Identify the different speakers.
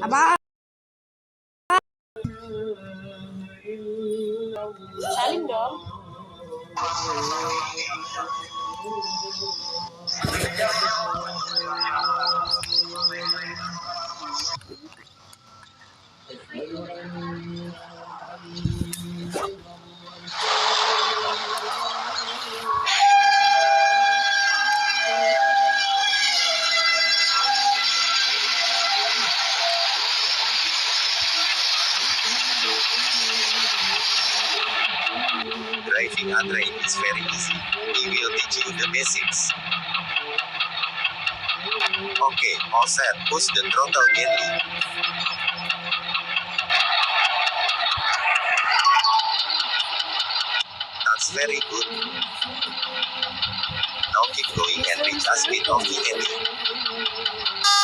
Speaker 1: Apa? Salim dong.
Speaker 2: Driving a train is very easy. We will teach you the basics. Okay, all set. Push the throttle gently. That's very good. Now keep going and reach a speed of 20.